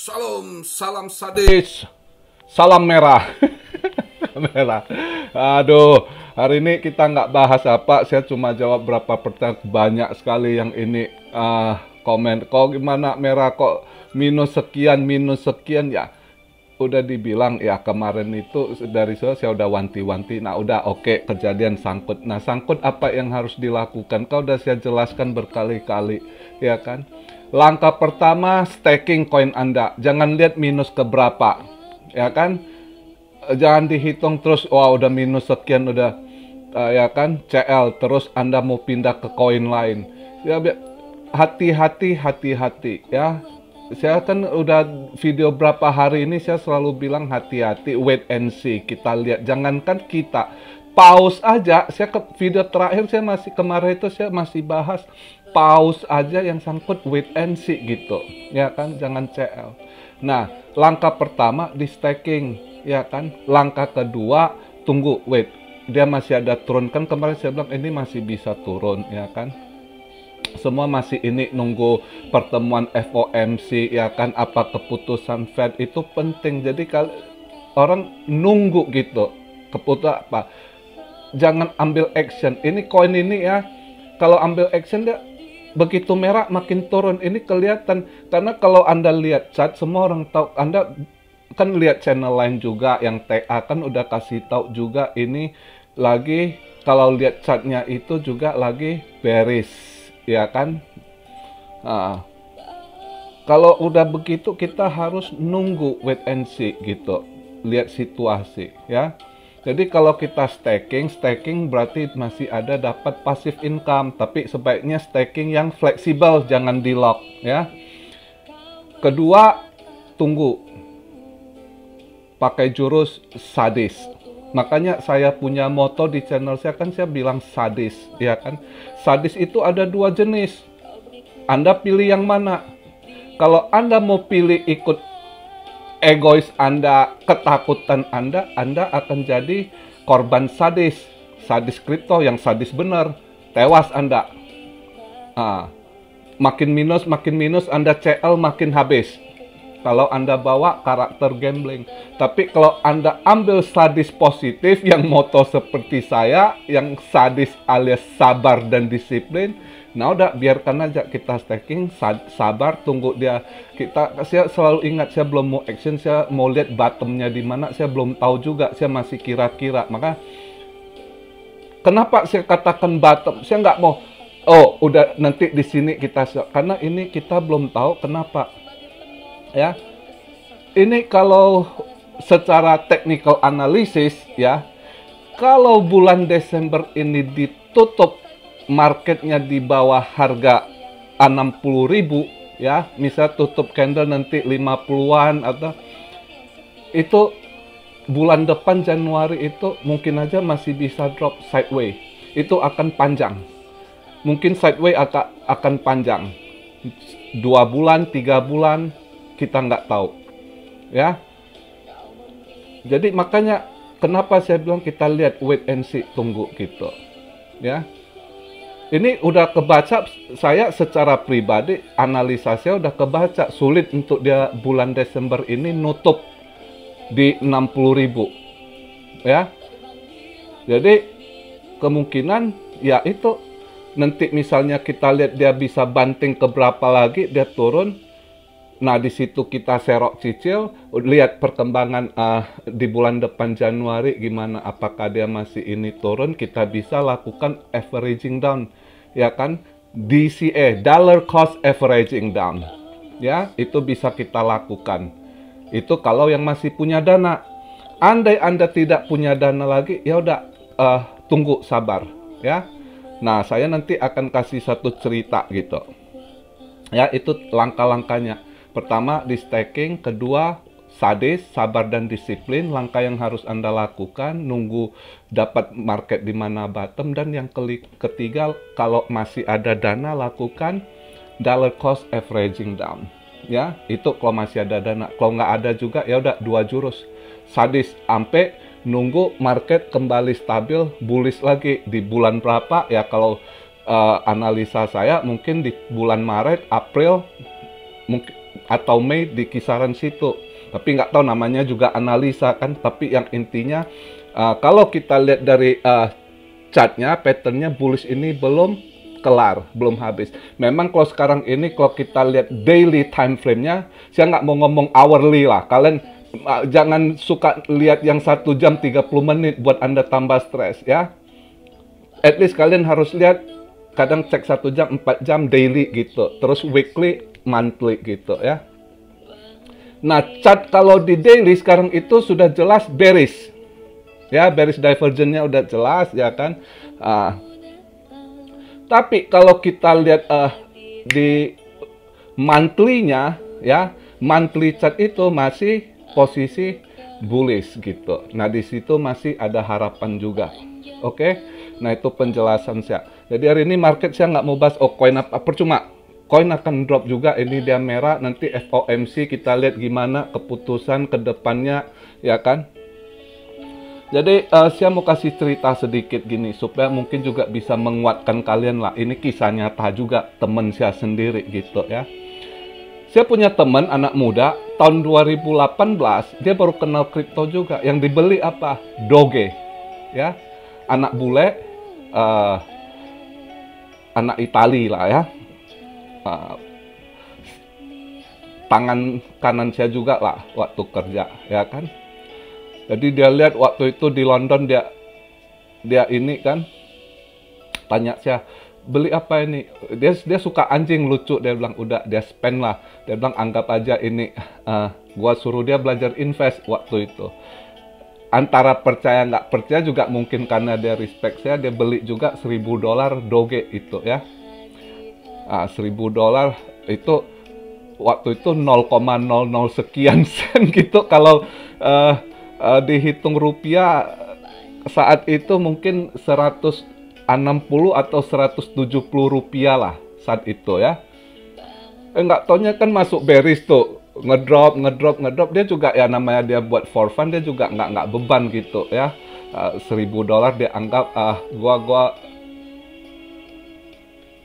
Salam sadis, salam merah, merah. Aduh, hari ini kita nggak bahas apa, saya cuma jawab berapa pertanyaan, banyak sekali yang ini komen. Kok gimana merah, kok minus sekian ya. Udah dibilang ya kemarin itu dari saya udah wanti-wanti. Nah udah oke, kejadian sangkut. Nah sangkut apa yang harus dilakukan? Kau udah saya jelaskan berkali-kali, ya kan? Langkah pertama, staking koin Anda. Jangan lihat minus ke berapa, ya kan? Jangan dihitung terus, wah udah minus sekian, udah ya kan, CL. Terus Anda mau pindah ke koin lain. Ya hati-hati ya. Saya kan udah video berapa hari ini saya selalu bilang hati-hati, wait and see. Kita lihat, jangankan kita pause aja. Saya ke video terakhir saya masih kemarin itu saya masih bahas pause aja yang sangkut wait and see gitu. Ya kan, jangan CL. Nah, langkah pertama di staking, ya kan. Langkah kedua tunggu, wait. Dia masih ada turun kan, kemarin saya bilang ini masih bisa turun, ya kan. Semua masih ini nunggu pertemuan FOMC, ya kan, apa keputusan Fed itu penting. Jadi kalau orang nunggu gitu keputusan apa, jangan ambil action. Ini koin ini ya, kalau ambil action dia begitu merah makin turun, ini kelihatan. Karena kalau Anda lihat chart, semua orang tahu. Anda kan lihat channel lain juga yang TA kan udah kasih tahu juga ini lagi, kalau lihat chartnya itu juga lagi bearish, ya kan. Nah, kalau udah begitu kita harus nunggu, wait and see gitu, lihat situasi ya. Jadi kalau kita staking berarti masih ada dapat passive income, tapi sebaiknya staking yang fleksibel, jangan di lock ya. Kedua, tunggu, pakai jurus sadis. Makanya saya punya moto di channel saya kan, saya bilang sadis, ya kan. Sadis itu ada dua jenis. Anda pilih yang mana? Kalau Anda mau pilih ikut egois Anda, ketakutan Anda akan jadi korban sadis. Sadis kripto yang sadis bener. Tewas Anda. Makin minus Anda CL makin habis. Kalau Anda bawa karakter gambling. Tapi kalau Anda ambil sadis positif, yang moto seperti saya, yang sadis alias sabar dan disiplin, nah udah biarkan aja kita staking, sabar, tunggu dia. Saya selalu ingat, saya belum mau action, saya mau lihat bottomnya di mana, saya belum tahu juga, saya masih kira-kira. Maka kenapa saya katakan bottom? Saya nggak mau, oh udah nanti di sini kita, karena ini kita belum tahu kenapa. Ya, ini kalau secara technical analysis ya, kalau bulan Desember ini ditutup marketnya di bawah harga 60.000 ya, misal tutup candle nanti 50-an atau itu, bulan depan Januari itu mungkin aja masih bisa drop sideways. Itu akan panjang. Mungkin sideways akan panjang. 2 bulan, 3 bulan, kita nggak tahu ya. Jadi makanya kenapa saya bilang kita lihat, wait and see, tunggu gitu ya. Ini udah kebaca, saya secara pribadi analisa saya udah kebaca, sulit untuk dia bulan Desember ini nutup di 60.000 ya. Jadi kemungkinan ya itu nanti misalnya kita lihat dia bisa banting ke berapa lagi, dia turun. Nah, di situ kita serok cicil, lihat perkembangan di bulan depan Januari gimana, apakah dia masih ini turun, kita bisa lakukan averaging down, ya kan? DCA, dollar cost averaging down. Ya, itu bisa kita lakukan. Itu kalau yang masih punya dana. Andai Anda tidak punya dana lagi, ya udah tunggu, sabar, ya. Nah, saya nanti akan kasih satu cerita gitu. Ya, itu langkah-langkahnya. Pertama di staking, kedua sadis, sabar dan disiplin. Langkah yang harus Anda lakukan, nunggu dapat market di mana bottom, dan yang ketiga kalau masih ada dana lakukan dollar cost averaging down. Ya, itu kalau masih ada dana. Kalau nggak ada juga ya udah dua jurus. Sadis sampai nunggu market kembali stabil, bullish lagi di bulan berapa ya, kalau analisa saya mungkin di bulan Maret, April, mungkin atau Mei di kisaran situ. Tapi nggak tahu, namanya juga analisa kan. Tapi yang intinya kalau kita lihat dari chartnya, patternnya bullish ini belum kelar, belum habis. Memang kalau sekarang ini kalau kita lihat daily time frame-nya, saya nggak mau ngomong hourly lah. Kalian jangan suka lihat yang 1 jam 30 menit buat Anda tambah stres ya. At least kalian harus lihat, kadang cek 1 jam, 4 jam daily gitu. Terus weekly, monthly gitu ya. Nah, chart kalau di daily sekarang itu sudah jelas bearish. Ya, bearish divergence-nya udah jelas ya kan. Tapi kalau kita lihat di monthly-nya ya, monthly chart itu masih posisi bullish gitu. Nah, di situ masih ada harapan juga. Oke. Nah, itu penjelasan saya. Jadi hari ini market saya nggak mau bahas koin apa, percuma. Koin akan drop juga, ini dia merah, nanti FOMC kita lihat gimana keputusan ke depannya ya kan. Jadi saya mau kasih cerita sedikit gini supaya mungkin juga bisa menguatkan kalian lah. Ini kisah nyata juga teman saya sendiri gitu ya. Saya punya teman anak muda tahun 2018 dia baru kenal kripto juga. Yang dibeli apa? Doge ya. Anak bule, anak Itali lah ya. Tangan kanan saya juga lah waktu kerja ya kan. Jadi dia lihat waktu itu di London, dia ini kan tanya saya, beli apa ini? Dia suka anjing, lucu, dia bilang udah dia spend lah. Dia bilang anggap aja ini gua suruh dia belajar invest waktu itu. Antara percaya nggak percaya juga mungkin karena dia respect saya, dia beli juga $1.000 Doge itu ya. $1.000 itu waktu itu 0,00 sekian sen gitu. Kalau dihitung rupiah saat itu mungkin 160 atau 170 rupiah lah saat itu ya. Nggak taunya kan masuk bearish tuh, ngedrop. Dia juga ya namanya dia buat for fun, dia juga nggak beban gitu ya. $1.000 dia anggap gua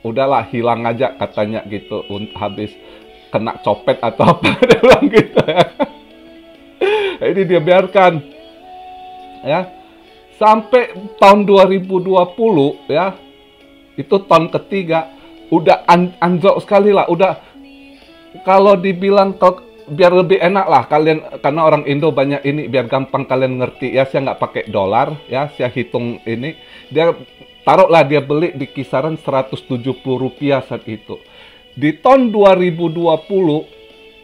udahlah hilang aja katanya gitu, habis kena copet atau apa dia bilang gitu ya. Ini dia biarkan ya sampai tahun 2020 ya, itu tahun ketiga udah anjlok sekali lah. Udah kalau dibilang biar lebih enak lah kalian, karena orang Indo banyak ini, biar gampang kalian ngerti ya, saya nggak pakai dolar ya, saya hitung ini. Dia taruhlah dia beli di kisaran 170 rupiah saat itu. Di tahun 2020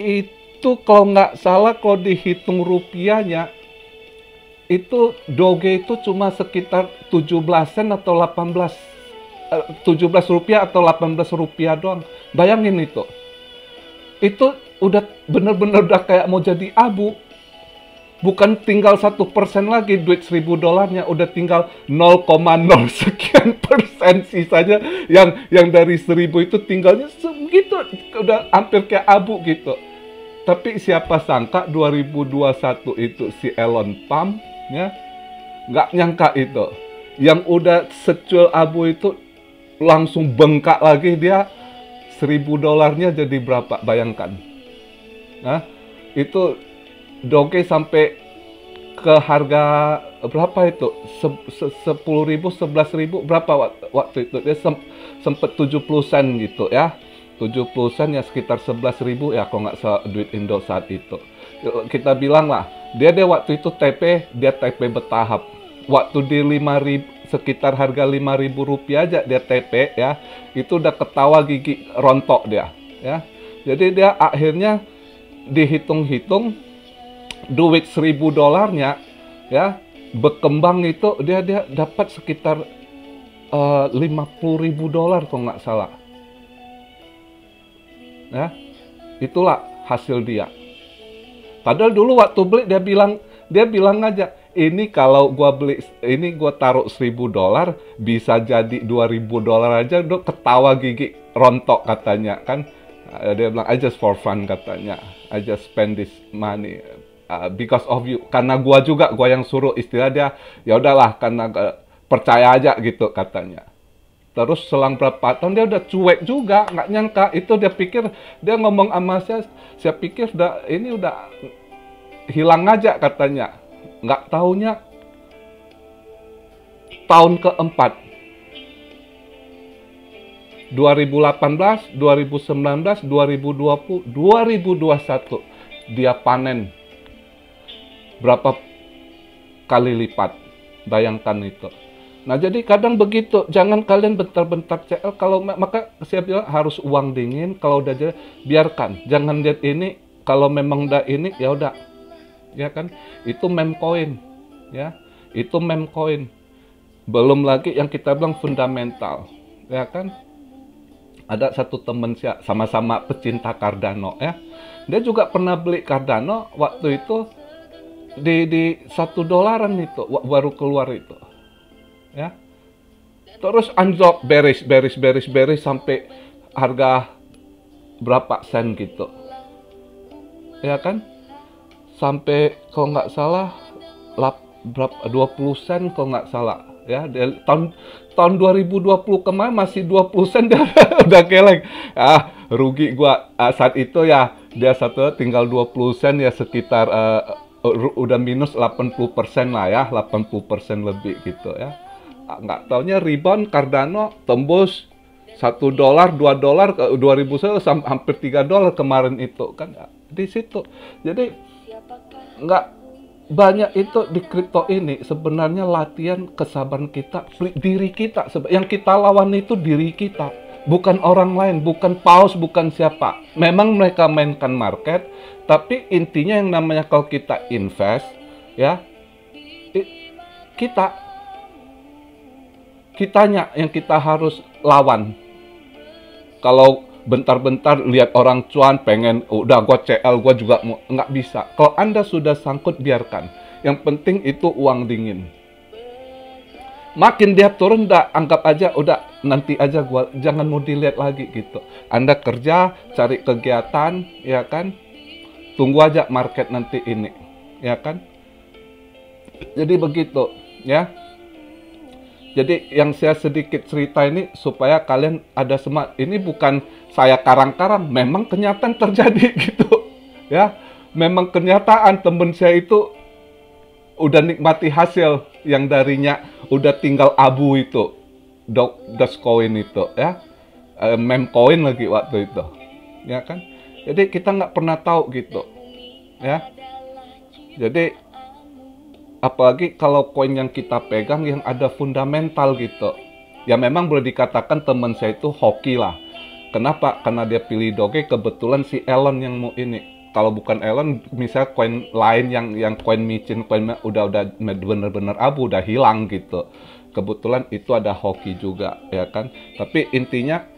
itu kalau nggak salah, kalau dihitung rupiahnya itu Doge itu cuma sekitar 17 sen atau 17 rupiah atau 18 rupiah doang. Bayangin itu udah bener-bener udah kayak mau jadi abu. Bukan tinggal 1% lagi duit $1.000-nya, udah tinggal 0,0 sekian persen sisanya. Yang dari 1.000 itu tinggalnya segitu, udah hampir kayak abu gitu. Tapi siapa sangka 2021 itu si Elon Pump ya, nggak nyangka itu yang udah secuil abu itu langsung bengkak lagi. Dia $1.000-nya jadi berapa, bayangkan. Nah, itu Doge sampai ke harga berapa itu? 10.000, 11.000 berapa waktu itu? Dia sempat 70 sen gitu ya. 70 sen ya sekitar 11.000 ya kalau nggak salah duit Indo saat itu. Kita bilang lah, dia waktu itu dia TP bertahap. Waktu di 5.000, sekitar harga 5.000 rupiah aja dia TP ya, itu udah ketawa gigi rontok dia ya. Jadi dia akhirnya dihitung-hitung duit $1.000-nya ya berkembang itu dia dapat sekitar $50.000 kalau nggak salah ya. Itulah hasil dia. Padahal dulu waktu beli dia bilang aja, ini kalau gua beli ini, gua taruh $1.000 bisa jadi $2.000 aja. Udah ketawa gigi rontok katanya kan. Dia bilang I just for fun katanya, I just spend this money because of you, karena gua yang suruh, istilah dia ya udahlah karena percaya aja gitu katanya. Terus selang berapa tahun dia udah cuek juga, nggak nyangka. Itu dia pikir, dia ngomong sama saya pikir ini udah hilang aja katanya. Nggak taunya tahun keempat, 2018, 2019, 2020, 2021 dia panen berapa kali lipat. Bayangkan itu. Nah, jadi kadang begitu, jangan kalian bentar-bentar CL. Maka saya bilang harus uang dingin. Kalau udah jadi biarkan, jangan lihat ini. Kalau memang udah ini, ya udah, ya kan? Itu meme coin, ya, itu meme coin. Belum lagi yang kita bilang fundamental, ya kan? Ada satu teman saya sama-sama pecinta Cardano, ya. Dia juga pernah beli Cardano waktu itu di $1 itu baru keluar itu. Ya, terus anjlok, beres sampai harga berapa sen gitu, ya kan? Sampai kalau nggak salah berapa 20 sen kalau nggak salah, ya. Tahun 2020 kemarin masih 20 sen dia udah keleng. Rugi gua saat itu ya, dia tinggal 20 sen ya, sekitar udah minus 80% lah ya, 80% lebih gitu ya. Nggak taunya rebound Cardano tembus $1, $2, ke 2000 sampai hampir $3 kemarin itu kan, di situ. Jadi nggak banyak itu di kripto ini sebenarnya latihan kesabaran kita, diri kita. Yang kita lawan itu diri kita, bukan orang lain, bukan paus, bukan siapa. Memang mereka mainkan market, tapi intinya yang namanya kalau kita invest, ya, kitanya yang kita harus lawan. Kalau bentar-bentar lihat orang cuan pengen, udah gua CL, gua juga mau, nggak bisa. Kalau Anda sudah sangkut, biarkan. Yang penting itu uang dingin. Makin dia turun, anggap aja udah nanti aja gua, jangan mau dilihat lagi gitu. Anda kerja, cari kegiatan, ya kan? Tunggu aja market nanti ini, ya kan? Jadi begitu, ya. Jadi yang saya sedikit cerita ini supaya kalian ada semangat. Ini bukan saya karang-karang, memang kenyataan terjadi gitu, ya. Memang kenyataan temen saya itu udah nikmati hasil yang darinya udah tinggal abu itu, Dogecoin itu, ya, meme coin lagi waktu itu, ya kan. Jadi kita nggak pernah tahu gitu, ya. Jadi apalagi kalau koin yang kita pegang yang ada fundamental gitu. Ya memang boleh dikatakan teman saya itu hoki lah. Kenapa? Karena dia pilih Doge, kebetulan si Elon yang mau ini. Kalau bukan Elon, misalnya koin lain yang koin micin, koin udah bener-bener abu, udah hilang gitu. Kebetulan itu ada hoki juga, ya kan. Tapi intinya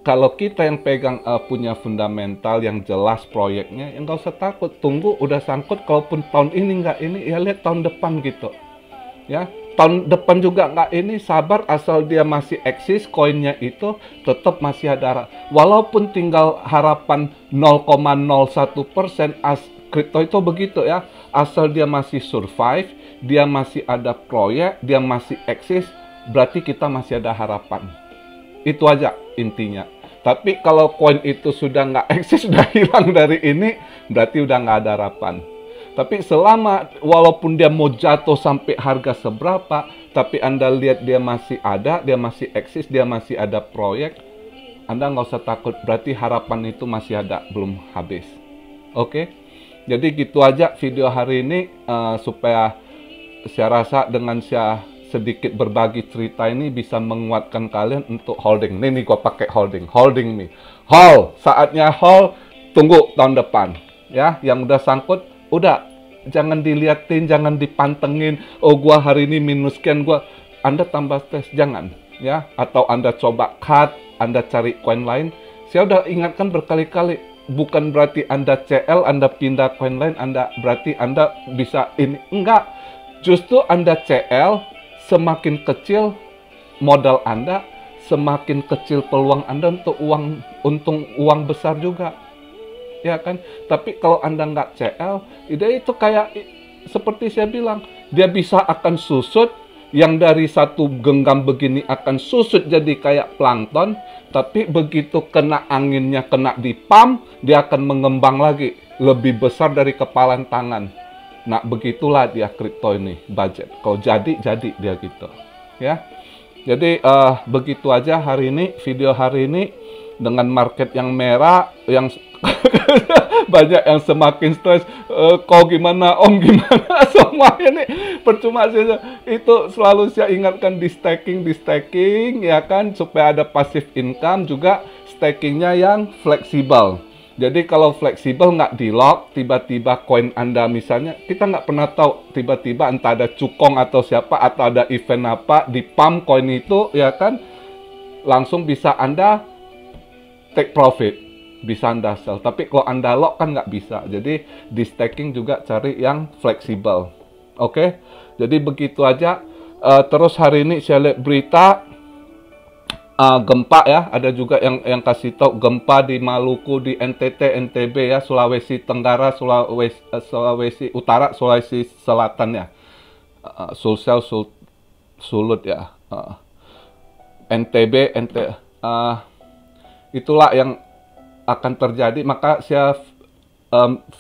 kalau kita yang pegang punya fundamental yang jelas proyeknya, yang nggak usah takut, tunggu udah sangkut. Kalaupun tahun ini nggak ini, ya lihat tahun depan gitu, ya. Tahun depan juga nggak ini, sabar, asal dia masih eksis, koinnya itu tetap masih ada. Walaupun tinggal harapan 0,01%, kripto itu begitu ya, asal dia masih survive, dia masih ada proyek, dia masih eksis, berarti kita masih ada harapan. Itu aja intinya. Tapi kalau koin itu sudah nggak eksis, sudah hilang dari ini, berarti udah nggak ada harapan. Tapi selama, walaupun dia mau jatuh sampai harga seberapa, tapi Anda lihat dia masih ada, dia masih eksis, dia masih ada proyek, Anda nggak usah takut, berarti harapan itu masih ada, belum habis. Oke? Jadi gitu aja video hari ini, supaya saya rasa dengan saya sedikit berbagi cerita ini bisa menguatkan kalian untuk holding. Nih gua pakai holding nih. Hold, saatnya hold, tunggu tahun depan. Ya, yang udah sangkut, udah jangan diliatin, jangan dipantengin. Oh, gua hari ini minus sekian, Anda tambah stres, jangan, ya. Atau Anda coba cut, Anda cari koin lain. Saya udah ingatkan berkali-kali, bukan berarti Anda CL, Anda pindah koin lain, berarti Anda bisa ini. Enggak. Justru Anda CL, semakin kecil modal Anda, semakin kecil peluang Anda untuk untung uang besar juga, ya kan? Tapi kalau Anda nggak CL, ide itu kayak seperti saya bilang, dia bisa akan susut, yang dari satu genggam begini akan susut jadi kayak plankton, tapi begitu kena anginnya, kena di pump, dia akan mengembang lagi, lebih besar dari kepalan tangan. Nah, begitulah dia kripto ini, budget. Kalau jadi dia gitu. Ya. Jadi begitu aja hari ini, video hari ini, dengan market yang merah, yang banyak yang semakin stres, kau gimana, om gimana, semua ini percuma saja. Itu selalu saya ingatkan di staking, ya kan, supaya ada passive income, juga stakingnya yang fleksibel. Jadi kalau fleksibel nggak di lock, tiba-tiba koin Anda misalnya, kita nggak pernah tahu, tiba-tiba entah ada cukong atau siapa, atau ada event apa, di pump koin itu, ya kan, langsung bisa Anda take profit. Bisa Anda sell, tapi kalau Anda lock kan nggak bisa. Jadi di staking juga cari yang fleksibel. Oke, jadi begitu aja. Terus hari ini saya lihat berita gempa ya, ada juga yang kasih tahu gempa di Maluku, di NTT, NTB ya, Sulawesi Tenggara, Sulawesi Utara, Sulawesi Selatan ya, Sulsel, Sulut ya, NTB, itulah yang akan terjadi. Maka saya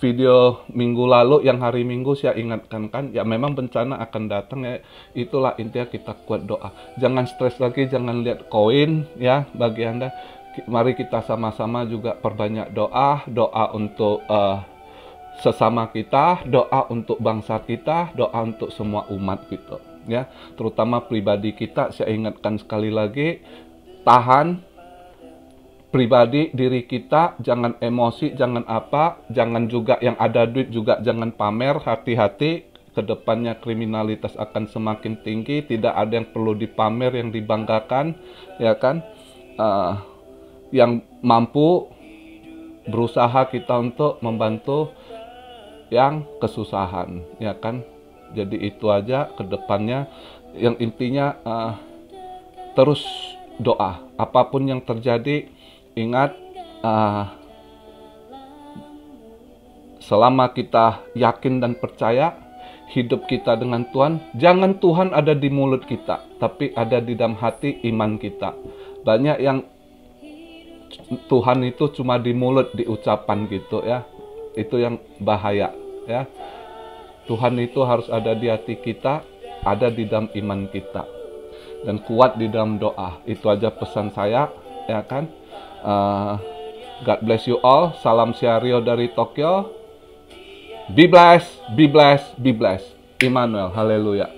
video minggu lalu, yang hari Minggu saya ingatkan kan, ya memang bencana akan datang ya. Itulah intinya, kita kuat doa. Jangan stres lagi, jangan lihat koin ya. Bagi Anda, mari kita sama-sama juga perbanyak doa untuk sesama kita, doa untuk bangsa kita, doa untuk semua umat gitu ya. Terutama pribadi kita, saya ingatkan sekali lagi, tahan pribadi diri kita, jangan emosi, jangan apa, jangan juga yang ada duit juga jangan pamer, hati-hati, kedepannya kriminalitas akan semakin tinggi, tidak ada yang perlu dipamer, yang dibanggakan, ya kan, yang mampu berusaha kita untuk membantu yang kesusahan, ya kan, jadi itu aja kedepannya, yang intinya terus doa, apapun yang terjadi. Ingat, selama kita yakin dan percaya hidup kita dengan Tuhan, jangan Tuhan ada di mulut kita, tapi ada di dalam hati iman kita. Banyak yang Tuhan itu cuma di mulut, di ucapan gitu ya. Itu yang bahaya ya. Tuhan itu harus ada di hati kita, ada di dalam iman kita, dan kuat di dalam doa. Itu aja pesan saya, ya kan. God bless you all. Salam Siario dari Tokyo. Be blessed, be blessed, be blessed. Immanuel, haleluya.